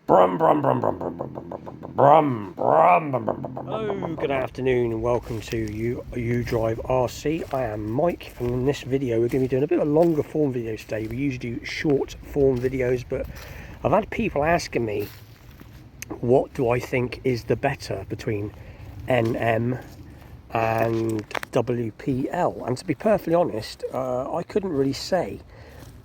Brum, brum, brum, brum, brum, brum, brum, brum, brum, brum, brum, brum, brum. Hello, good afternoon and welcome to You Drive RC. I am Mike, and in this video we're going to be doing a bit of a longer form video today. We usually do short form videos, but I've had people asking me what do I think is the better between NM and WPL, and to be perfectly honest, I couldn't really say.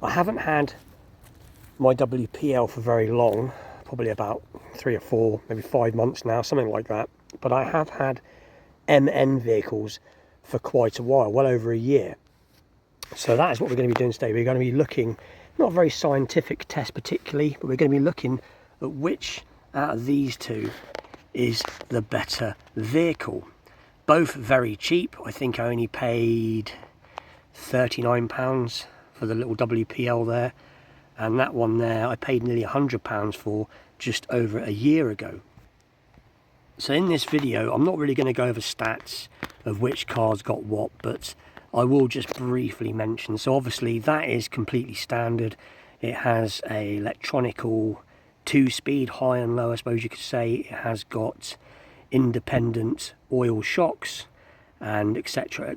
I haven't had my WPL for very long, probably about 3 or 4, maybe 5 months now, something like that. But I have had MN vehicles for quite a while, well over a year. So that is what we're going to be doing today. We're going to be looking, not a very scientific test particularly, but we're going to be looking at which out of these two is the better vehicle. Both very cheap. I think I only paid £39 for the little WPL there. And that one there I paid nearly £100 for just over a year ago. So in this video I'm not really going to go over stats of which cars got what, but I will just briefly mention. So obviously that is completely standard. It has a electronical 2-speed, high and low I suppose you could say. It has got independent oil shocks and etc,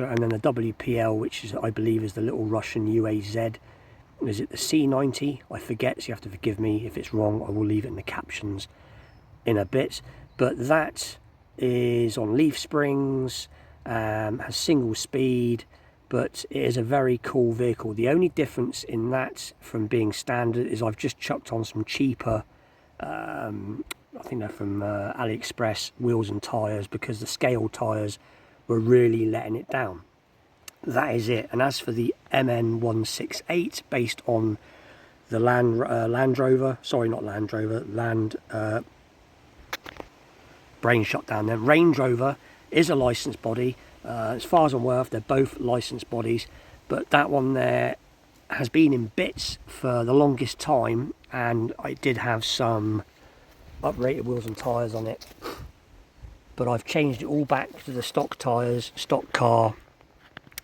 and then the WPL, which is I believe is the little Russian UAZ. Is it the C90? I forget, so you have to forgive me if it's wrong. I will leave it in the captions in a bit. But that is on leaf springs, has single speed, but it is a very cool vehicle. The only difference in that from being standard is I've just chucked on some cheaper, I think they're from AliExpress, wheels and tyres, because the scale tyres were really letting it down. That is it. And as for the MN168, based on the Land Rover, sorry, not Land Rover, brain shut down there. Range Rover is a licensed body. As far as I'm aware, they're both licensed bodies, but that one there has been in bits for the longest time, and I did have some uprated wheels and tyres on it, but I've changed it all back to the stock tyres, stock car.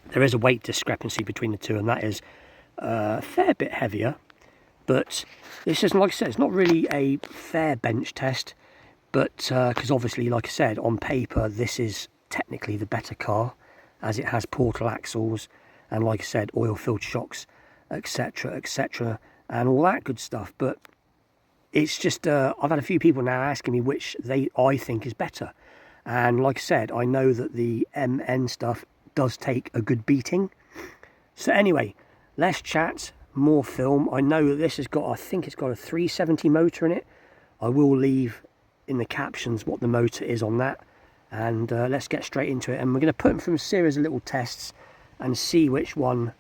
There is a weight discrepancy between the two, and that is a fair bit heavier. But this isn't, like I said, it's not really a fair bench test, but because obviously, like I said, on paper this is technically the better car, as it has portal axles and, like I said, oil-filled shocks, etc, and all that good stuff. But it's just I've had a few people now asking me which I think is better, and like I said, I know that the MN stuff does take a good beating. So anyway, less chat, more film. I know that this has got, I think it's got a 370 motor in it. I will leave in the captions what the motor is on that, and let's get straight into it. And we're going to put them through a series of little tests and see which one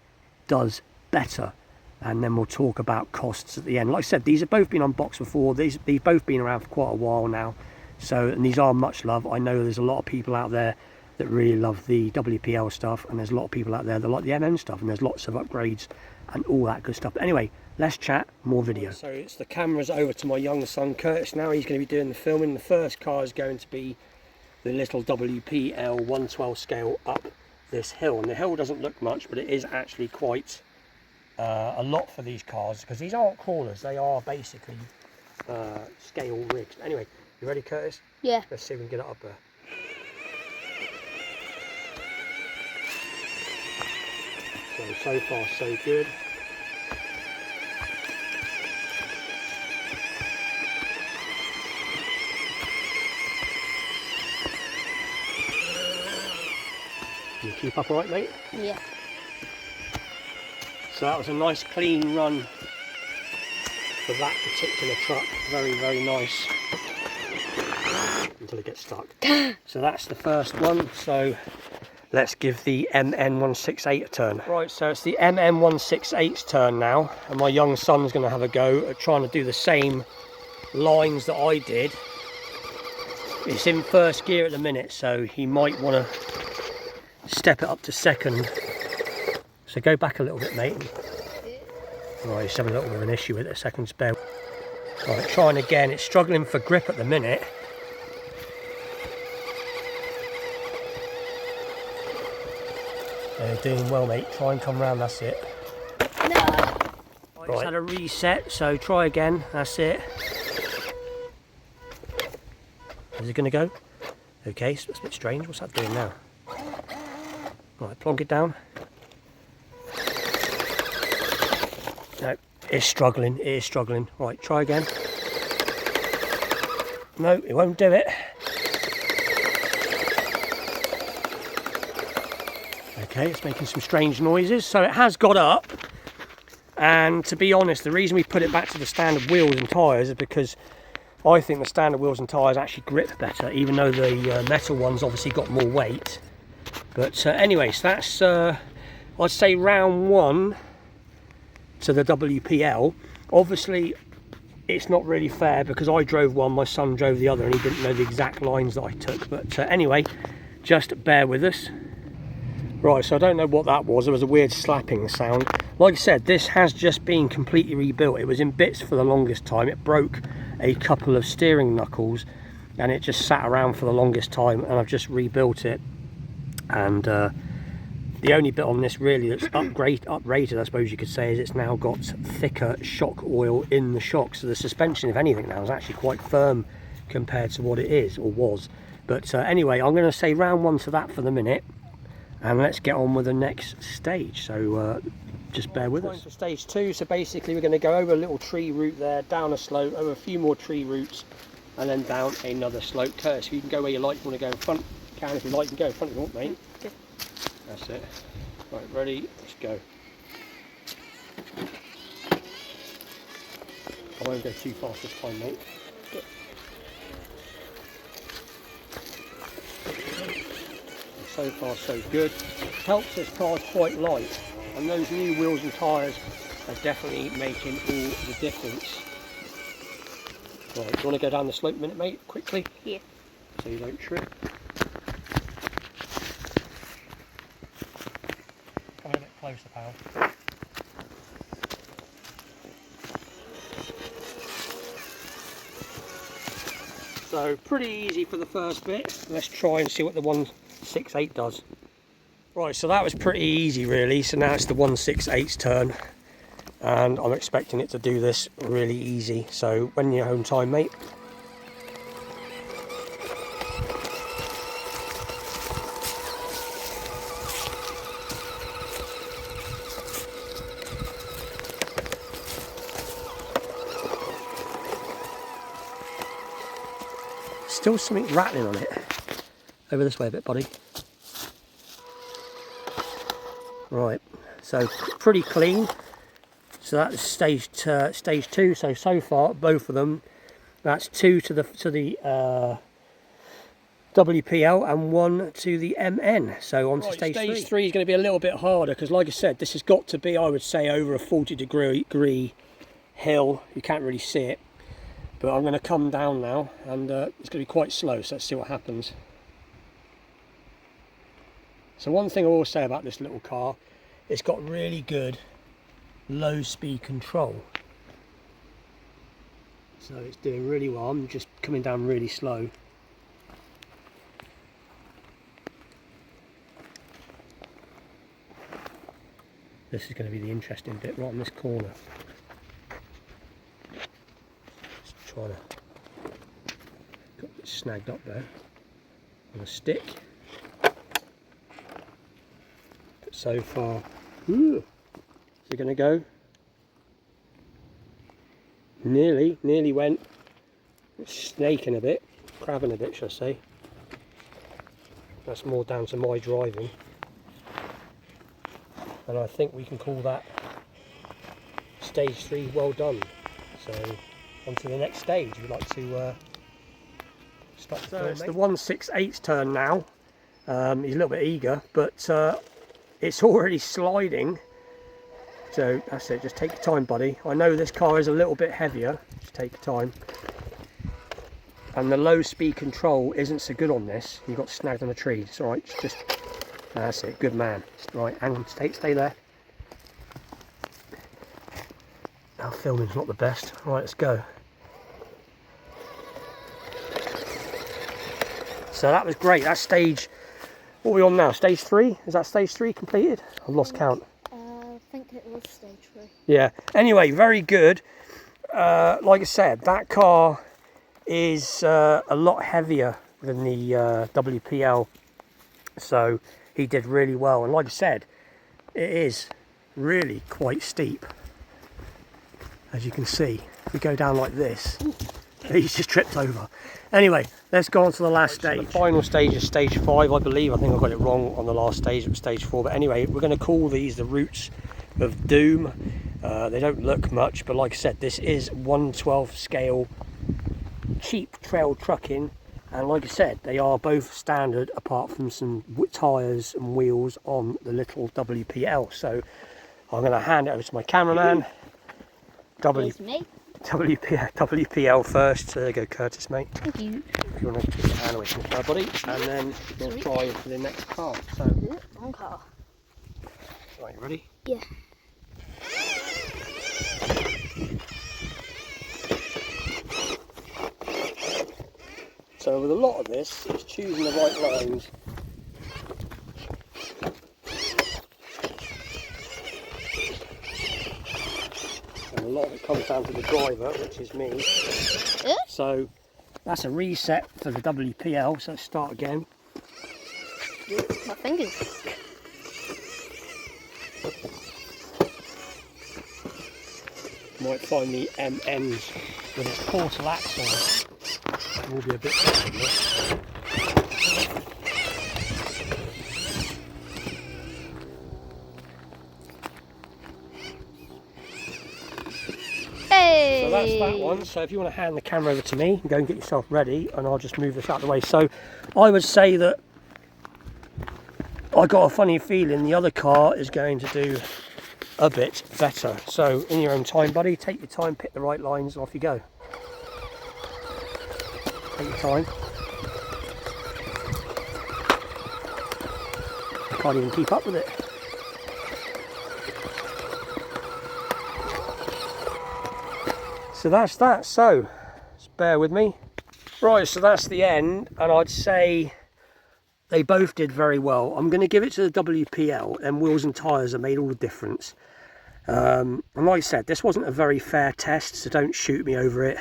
does better, and then we'll talk about costs at the end. Like I said, these have both been unboxed before. They've both been around for quite a while now, so, and these are much loved. I know there's a lot of people out there that really love the WPL stuff, and there's a lot of people out there that like the MM stuff, and there's lots of upgrades and all that good stuff. But anyway, less chat, more video. So it's the cameras over to my young son Curtis now. He's going to be doing the filming. The first car is going to be the little WPL 112 scale up this hill, and the hill doesn't look much, but it is actually quite a lot for these cars, because these aren't crawlers, they are basically scale rigs. Anyway, you ready, Curtis? Yeah. Let's see if we can get it up there. So far so good. Can you keep up all right, mate? Yeah. So that was a nice clean run for that particular truck. Very, very nice. Until it gets stuck. So that's the first one. So let's give the MN168 a turn. Right, so it's the MN168's turn now, and my young son's going to have a go at trying to do the same lines that I did. It's in first gear at the minute, so he might want to step it up to second. So go back a little bit, mate. Right, he's having a little bit of an issue with it, a second spare. Right, trying again. It's struggling for grip at the minute. Doing well, mate. Try and come round, that's it. No. Right, it's had a reset, so try again, that's it. Is it going to go? Okay, so that's a bit strange. What's that doing now? Right, plonk it down. No, it's struggling. It is struggling. Right, try again. No, it won't do it. Okay, it's making some strange noises. So it has got up. And to be honest, the reason we put it back to the standard wheels and tyres is because I think the standard wheels and tyres actually grip better, even though the metal ones obviously got more weight. But anyways, that's, I'd say round 1 to the WPL. Obviously, it's not really fair because I drove one, my son drove the other, and he didn't know the exact lines that I took. But anyway, just bear with us. Right, so I don't know what that was. There was a weird slapping sound. Like I said, this has just been completely rebuilt. It was in bits for the longest time. It broke a couple of steering knuckles and it just sat around for the longest time, and I've just rebuilt it. And the only bit on this really that's uprated, I suppose you could say, is it's now got thicker shock oil in the shocks. So the suspension, if anything, now is actually quite firm compared to what it is or was. But anyway, I'm going to say round 1 to that for the minute. And let's get on with the next stage, so just bear with us. For stage 2, so basically we're going to go over a little tree route there, down a slope, over a few more tree routes, and then down another slope. Curtis, you can go where you like. You want to go in front, you can. If you like, you can go in front if you want, mate. Okay. That's it. Right, ready, let's go. I won't go too fast this time, mate. Okay. So far so good. Helps this car's quite light, and those new wheels and tyres are definitely making all the difference. Right, do you want to go down the slope a minute, mate, quickly? Yeah. So you don't trip. Come a bit closer, pal. So pretty easy for the first bit. Let's try and see what the 168 does. Right, so that was pretty easy really. So now it's the 168's turn, and I'm expecting it to do this really easy. So when you're home time, mate. Still something rattling on it. Over this way a bit, buddy. Right, so pretty clean. So that's stage 2. So far, both of them, that's 2 to the WPL and 1 to the MN. So on to stage 3. Stage 3 is going to be a little bit harder because, like I said, this has got to be, I would say, over a 40-degree hill. You can't really see it, but I'm going to come down now, and it's going to be quite slow. So let's see what happens. So one thing I will say about this little car, it's got really good low speed control. So it's doing really well. I'm just coming down really slow. This is going to be the interesting bit right in this corner. Just trying to got it snagged up there on a stick. So far, is it going to go? Nearly went. It's snaking a bit, crabbing a bit, should I say. That's more down to my driving. And I think we can call that stage 3 well done. So on to the next stage. We'd like to start the film. It's the 168's turn now. He's a little bit eager, but it's already sliding, so that's it. Just take your time, buddy. I know this car is a little bit heavier. Just take your time. And the low speed control isn't so good on this. You got snagged on a tree. It's all right. Just that's it. Good man. Right, hang on. Stay there. Our filming's not the best. Right, let's go. So that was great. That stage. What are we on now? Stage 3? Is that stage 3 completed? I've lost count. I think it was stage 3. Yeah. Anyway, very good. Like I said, that car is a lot heavier than the WPL, so he did really well. And like I said, it is really quite steep, as you can see. If we go down like this, he's just tripped over. Anyway, let's go on to the last stage. So the final stage is stage 5, I believe. I think I got it wrong on the last stage. It was stage 4. But anyway, we're going to call these the Roots of Doom. They don't look much, but like I said, this is 1/12 scale cheap trail trucking. And like I said, they are both standard apart from some tyres and wheels on the little WPL. So I'm going to hand it over to my cameraman. WPL first. There you go, Curtis, mate. Thank you. If you want to keep your hand away from the car, buddy. And then we'll try for the next car. So, Wrong car. right, you ready? Yeah. So with a lot of this, it's choosing the right lines. And a lot of it comes down to the driver, which is me. So that's a reset for the WPL, so let's start again. My fingers. Might find the MNs with its portal axle. Will be a bit better than this. Hey! So that's that one. So if you want to hand the camera over to me and go and get yourself ready, and I'll just move this out of the way. So I would say that I got a funny feeling the other car is going to do a bit better. So in your own time, buddy, take your time, pick the right lines, and off you go. Take your time. I can't even keep up with it. So that's that. So just bear with me. Right, so that's the end, and I'd say they both did very well. I'm going to give it to the WPL, and wheels and tyres have made all the difference. And like I said, this wasn't a very fair test, so don't shoot me over it.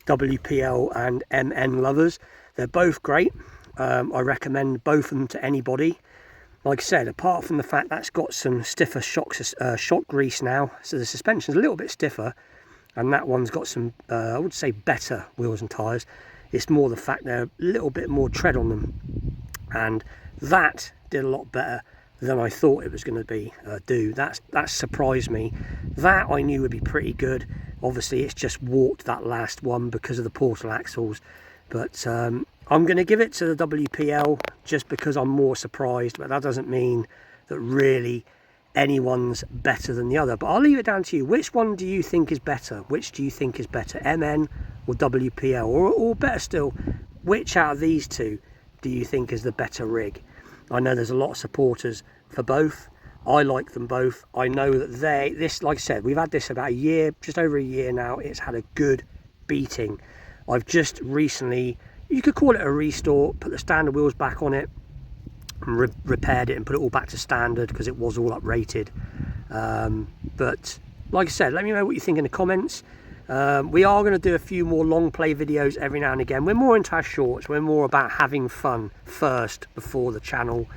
WPL and MN lovers, they're both great. I recommend both of them to anybody. Like I said, apart from the fact that's got some stiffer shock grease now, so the suspension's a little bit stiffer, and that one's got some I would say better wheels and tyres. It's more the fact they're a little bit more tread on them, and that did a lot better than I thought it was going to be do. That surprised me. That I knew would be pretty good. Obviously it's just warped that last one because of the portal axles, but I'm going to give it to the WPL just because I'm more surprised, but that doesn't mean that really anyone's better than the other. But I'll leave it down to you. Which one do you think is better? Which do you think is better, MN or WPL? Or better still, which out of these two do you think is the better rig? I know there's a lot of supporters for both. I like them both. I know that this, like I said, we've had this about a year, just over a year now. It's had a good beating. I've just recently, you could call it a restore, put the standard wheels back on it, and repaired it and put it all back to standard because it was all uprated. But like I said, let me know what you think in the comments. We are going to do a few more long play videos every now and again. We're more into our shorts. We're more about having fun first before the channel.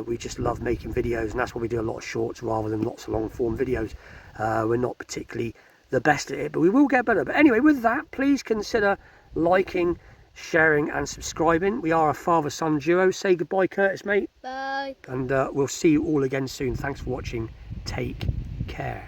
We just love making videos, and that's why we do a lot of shorts rather than lots of long form videos. We're not particularly the best at it, but we will get better. But anyway, with that, please consider liking, sharing and subscribing. We are a father-son duo. Say goodbye, Curtis, mate. Bye. And we'll see you all again soon. Thanks for watching. Take care.